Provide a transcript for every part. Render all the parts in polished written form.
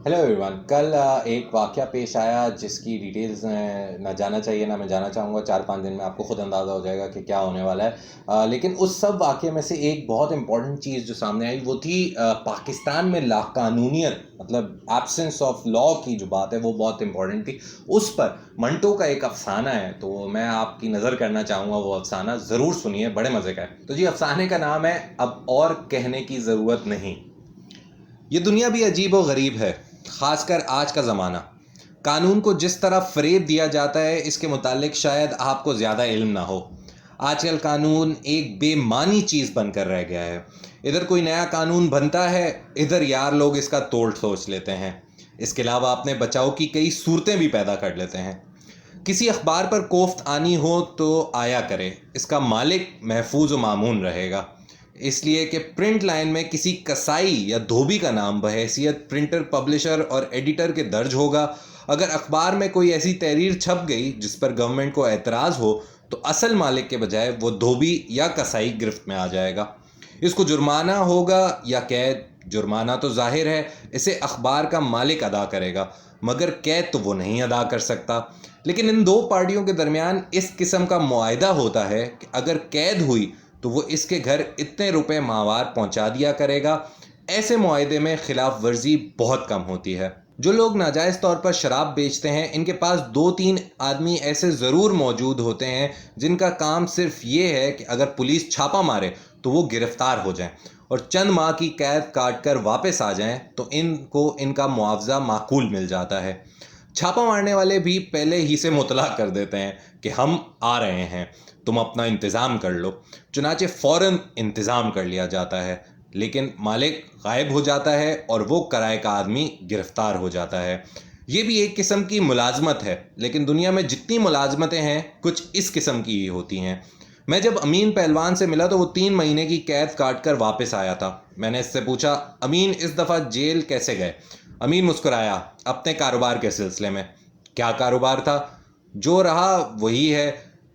Hello everyone. कल एक वाक़या पेश आया जिसकी डिटेल्स ना जाना चाहिए ना मैं जाना चाहूँगा। 4-5 दिन में आपको ख़ुद अंदाज़ा हो जाएगा कि क्या होने वाला है। लेकिन उस सब वाक़ये में से एक बहुत इम्पॉर्टेंट चीज़ जो सामने आई वो थी पाकिस्तान में लाक़ानूनियत, मतलब एब्सेंस ऑफ लॉ की जो बात है वो बहुत इम्पॉर्टेंट थी। उस पर मंटो का एक अफ़साना है, तो मैं आपकी नज़र करना चाहूँगा। वो अफ़साना ज़रूर सुनिए, बड़े मज़े का है। तो जी, अफ़साने का नाम है अब और कहने की ज़रूरत नहीं। ये दुनिया भी अजीब व गरीब है, ख़ासकर आज का ज़माना। कानून को जिस तरह फ़रेब दिया जाता है इसके मुतालिक शायद आपको ज़्यादा इल्म ना हो। आजकल कानून एक बेमानी चीज़ बनकर रह गया है। इधर कोई नया कानून बनता है, इधर यार लोग इसका तोड़ सोच लेते हैं। इसके अलावा अपने बचाव की कई सूरतें भी पैदा कर लेते हैं। किसी अखबार पर कोफ्त आनी हो तो आया करे, इसका मालिक महफूज व मामून रहेगा। इसलिए कि प्रिंट लाइन में किसी कसाई या धोबी का नाम बहैसियत प्रिंटर, पब्लिशर और एडिटर के दर्ज होगा। अगर अखबार में कोई ऐसी तहरीर छप गई जिस पर गवर्नमेंट को एतराज़ हो तो असल मालिक के बजाय वो धोबी या कसाई गिरफ्त में आ जाएगा। इसको जुर्माना होगा या कैद। जुर्माना तो जाहिर है इसे अखबार का मालिक अदा करेगा, मगर कैद तो वो नहीं अदा कर सकता। लेकिन इन दो पार्टियों के दरमियान इस किस्म का मुआहदा होता है कि अगर कैद हुई तो वो इसके घर इतने रुपए माहवार पहुंचा दिया करेगा। ऐसे मुआहदे में खिलाफ वर्जी बहुत कम होती है। जो लोग नाजायज़ तौर पर शराब बेचते हैं, इनके पास 2-3 आदमी ऐसे ज़रूर मौजूद होते हैं जिनका काम सिर्फ ये है कि अगर पुलिस छापा मारे तो वो गिरफ्तार हो जाएं और चंद माह की कैद काट कर वापस आ जाएं तो इनको इनका मुआवजा माकूल मिल जाता है। छापा मारने वाले भी पहले ही से मुतला कर देते हैं कि हम आ रहे हैं, तुम अपना इंतज़ाम कर लो। चुनाचे फ़ौरन इंतज़ाम कर लिया जाता है, लेकिन मालिक गायब हो जाता है और वो किराए का आदमी गिरफ्तार हो जाता है। ये भी एक किस्म की मुलाजमत है, लेकिन दुनिया में जितनी मुलाजमतें हैं कुछ इस किस्म की ही होती हैं। मैं जब अमीन पहलवान से मिला तो वो 3 महीने की कैद काट कर वापस आया था। मैंने इससे पूछा, अमीन इस दफ़ा जेल कैसे गए? अमीन मुस्कुराया, अपने कारोबार के सिलसिले में। क्या कारोबार था? जो रहा वही है।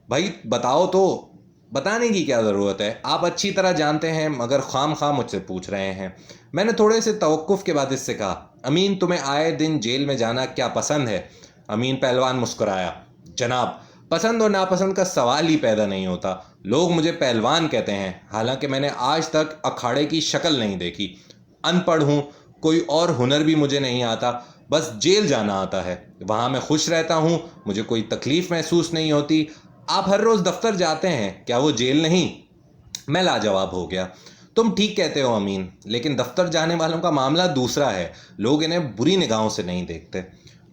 भाई बताओ तो। बताने की क्या ज़रूरत है, आप अच्छी तरह जानते हैं, मगर खाम खाम मुझसे पूछ रहे हैं। मैंने थोड़े से तवक्कुफ़ के बाद इससे कहा, अमीन तुम्हें आए दिन जेल में जाना क्या पसंद है? अमीन पहलवान मुस्कुराया, जनाब पसंद और नापसंद का सवाल ही पैदा नहीं होता। लोग मुझे पहलवान कहते हैं, हालांकि मैंने आज तक अखाड़े की शक्ल नहीं देखी। अनपढ़ हूँ, कोई और हुनर भी मुझे नहीं आता, बस जेल जाना आता है। वहाँ मैं खुश रहता हूँ, मुझे कोई तकलीफ़ महसूस नहीं होती। आप हर रोज़ दफ्तर जाते हैं, क्या वो जेल नहीं? मैं लाजवाब हो गया। तुम ठीक कहते हो अमीन, लेकिन दफ्तर जाने वालों का मामला दूसरा है। लोग इन्हें बुरी निगाहों से नहीं देखते।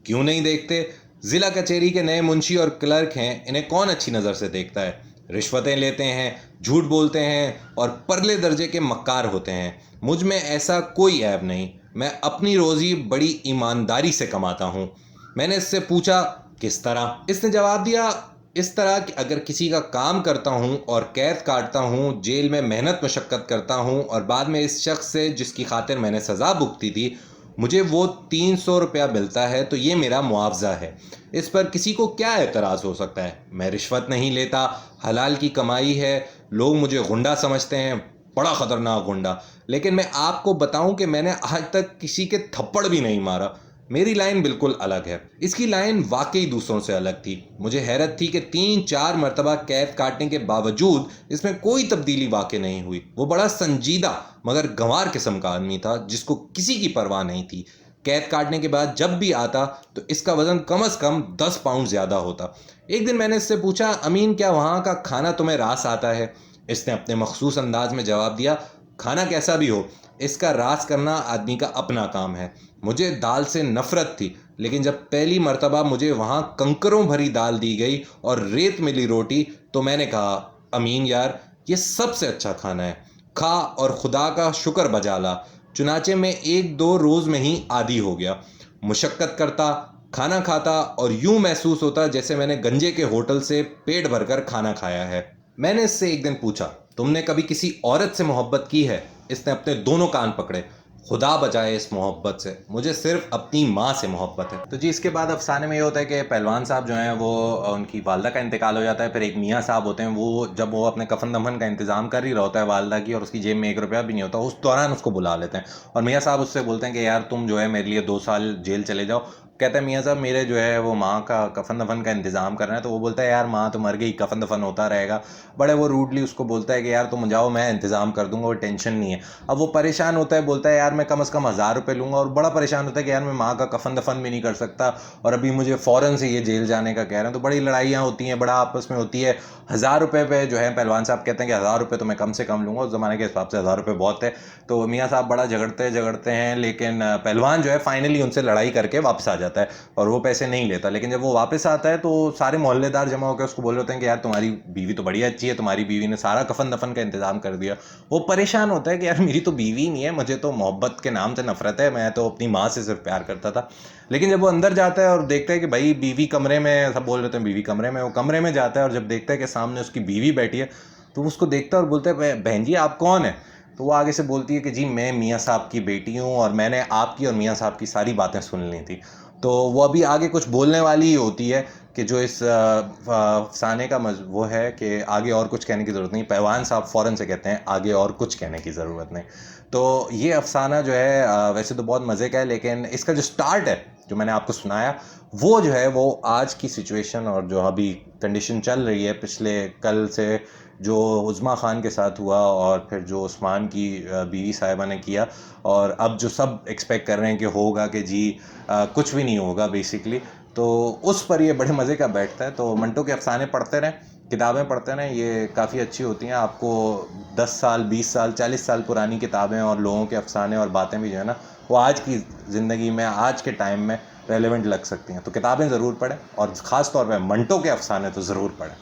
क्यों नहीं देखते? ज़िला कचहरी के नए मुंशी और क्लर्क हैं, इन्हें कौन अच्छी नज़र से देखता है? रिश्वतें लेते हैं, झूठ बोलते हैं और परले दर्जे के मक्कार होते हैं। मुझ में ऐसा कोई ऐब नहीं। मैं अपनी रोज़ी बड़ी ईमानदारी से कमाता हूँ। मैंने इससे पूछा, किस तरह? इसने जवाब दिया, इस तरह कि अगर किसी का काम करता हूँ और कैद काटता हूँ, जेल में मेहनत मशक्क़त करता हूँ और बाद में इस शख्स से जिसकी खातिर मैंने सज़ा भुगती थी मुझे वो 300 रुपया मिलता है, तो ये मेरा मुआवजा है। इस पर किसी को क्या एतराज़ हो सकता है? मैं रिश्वत नहीं लेता, हलाल की कमाई है। लोग मुझे गुंडा समझते हैं, बड़ा ख़तरनाक गुंडा। लेकिन मैं आपको बताऊं कि मैंने आज तक किसी के थप्पड़ भी नहीं मारा। मेरी लाइन बिल्कुल अलग है। इसकी लाइन वाकई दूसरों से अलग थी। मुझे हैरत थी कि 3-4 मरतबा कैद काटने के बावजूद इसमें कोई तब्दीली वाक़ई नहीं हुई। वो बड़ा संजीदा मगर गंवार किस्म का आदमी था जिसको किसी की परवाह नहीं थी। कैद काटने के बाद जब भी आता तो इसका वज़न कम से कम 10 पाउंड ज़्यादा होता। एक दिन मैंने इससे पूछा, अमीन क्या वहाँ का खाना तुम्हें रास आता है? इसने अपने मखसूस अंदाज में जवाब दिया, खाना कैसा भी हो, इसका रास करना आदमी का अपना काम है। मुझे दाल से नफ़रत थी, लेकिन जब पहली मर्तबा मुझे वहाँ कंकरों भरी दाल दी गई और रेत मिली रोटी तो मैंने कहा, अमीन यार ये सबसे अच्छा खाना है, खा और खुदा का शुक्र बजा ला। चुनाचे में 1-2 रोज़ में ही आदी हो गया। मुशक्क़त करता, खाना खाता और यूं महसूस होता जैसे मैंने गंजे के होटल से पेट भरकर खाना खाया है। मैंने इससे एक दिन पूछा, तुमने कभी किसी औरत से मोहब्बत की है? इसने अपने दोनों कान पकड़े। خدا بچائے اس محبت سے، مجھے صرف اپنی ماں سے محبت ہے۔ تو جی اس کے بعد افسانے میں یہ ہوتا ہے کہ پہلوان صاحب جو ہیں وہ ان کی والدہ کا انتقال ہو جاتا ہے، پھر ایک میاں صاحب ہوتے ہیں، وہ جب وہ اپنے کفن دفن کا انتظام کر ہی رہا ہوتا ہے والدہ کی، اور اس کی جیب میں 1 روپیہ بھی نہیں ہوتا، اس دوران اس کو بلا لیتے ہیں، اور میاں صاحب اس سے بولتے ہیں کہ یار تم جو ہے میرے لیے 2 سال جیل چلے جاؤ۔ کہتا ہے میاں صاحب میرے جو ہے وہ ماں کا کفن دفن کا انتظام کرنا ہے، تو وہ بولتا ہے یار ماں تو مر گئی، کفن دفن ہوتا رہے گا۔ بڑے وہ روڈلی اس کو بولتا ہے کہ یار تم جاؤ میں انتظام کر دوں گا، وہ ٹینشن نہیں ہے۔ اب وہ پریشان ہوتا ہے، بولتا ہے یار میں کم از کم 1000 روپے لوں گا، اور بڑا پریشان ہوتا ہے کہ یار میں ماں کا کفن دفن بھی نہیں کر سکتا، اور ابھی مجھے فوراً سے یہ جیل جانے کا کہہ رہے ہیں، تو بڑی لڑائیاں ہوتی ہیں، بڑا آپس میں ہوتی ہے۔ 1000 روپے پہ جو ہے پہلوان صاحب کہتے ہیں کہ 1000 روپے تو میں کم سے کم لوں گا، اس زمانے کے حساب سے 1000 روپے بہت ہے۔ تو میاں صاحب بڑا جھگڑتے ہیں، لیکن پہلوان جو ہے فائنلی ان سے لڑائی کر کے واپس آ جاتا ہے، اور وہ پیسے نہیں لیتا۔ لیکن جب وہ واپس آتا ہے تو سارے محلے دار جمع ہو کے اس کو بول رہے ہوتے ہیں کہ یار تمہاری بیوی تو بڑی اچھی ہے، تمہاری بیوی نے سارا کفن دفن کا انتظام کر دیا۔ وہ پریشان ہوتا ہے کہ یار میری تو بیوی نہیں ہے، مجھے تو محبت کے نام سے نفرت ہے، میں تو اپنی ماں سے صرف پیار کرتا تھا۔ لیکن جب وہ اندر جاتا ہے اور دیکھتا ہے کہ بھائی بیوی کمرے میں، سب بول رہے ہیں بیوی کمرے میں، وہ کمرے میں جاتا ہے اور جب دیکھتا ہے کہ سامنے اس کی بیوی بیٹھی ہے، تو وہ اس کو دیکھتا ہے اور بولتا ہے بہن جی آپ کون ہیں؟ تو وہ آگے سے بولتی ہے کہ جی میں میاں صاحب کی بیٹی ہوں، اور میں نے آپ کی اور میاں صاحب کی ساری باتیں سن لی تھی۔ تو وہ ابھی آگے کچھ بولنے والی ہی ہوتی ہے کہ جو اس افسانے کا وہ ہے کہ آگے اور کچھ کہنے کی ضرورت نہیں۔ پہلوان صاحب فوراً سے کہتے ہیں آگے اور کچھ کہنے کی ضرورت نہیں۔ تو یہ افسانہ جو ہے ویسے تو بہت مزے کا ہے، لیکن اس کا جو سٹارٹ ہے جو میں نے آپ کو سنایا، وہ جو ہے وہ آج کی سچویشن اور جو ابھی کنڈیشن چل رہی ہے پچھلے کل سے، جو عظمیٰ خان کے ساتھ ہوا، اور پھر جو عثمان کی بیوی صاحبہ نے کیا، اور اب جو سب ایکسپیکٹ کر رہے ہیں کہ ہوگا، کہ جی کچھ بھی نہیں ہوگا بیسیکلی، تو اس پر یہ بڑے مزے کا بیٹھتا ہے۔ تو منٹو کے افسانے پڑھتے رہیں، کتابیں پڑھتے رہیں، یہ کافی اچھی ہوتی ہیں۔ آپ کو 10 سال 20 سال 40 سال پرانی کتابیں اور لوگوں کے افسانے اور باتیں بھی جو ہے نا، وہ آج کی زندگی میں، آج کے ٹائم میں ریلیونٹ لگ سکتی ہیں۔ تو کتابیں ضرور پڑھیں، اور خاص طور پہ منٹو کے افسانے تو ضرور پڑھیں۔